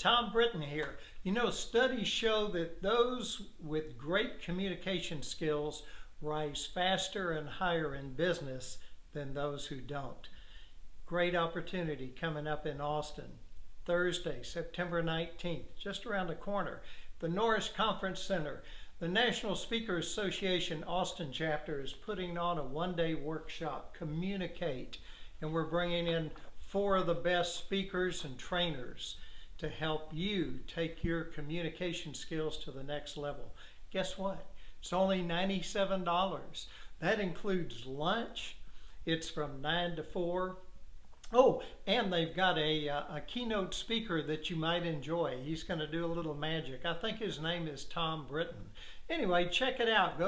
Tom Britton here. You know, studies show that those with great communication skills rise faster and higher in business than those who don't. Great opportunity coming up in Austin. Thursday, September 19th, just around the corner. The Norris Conference Center. The National Speakers Association Austin chapter is putting on a one-day workshop, Communicate, and we're bringing in 4 of the best speakers and trainers to help you take your communication skills to the next level. Guess what? It's only $97. That includes lunch. It's from 9 to 4. Oh, and they've got a keynote speaker that you might enjoy. He's going to do a little magic. I think his name is Tom Britton. Anyway, check it out. Go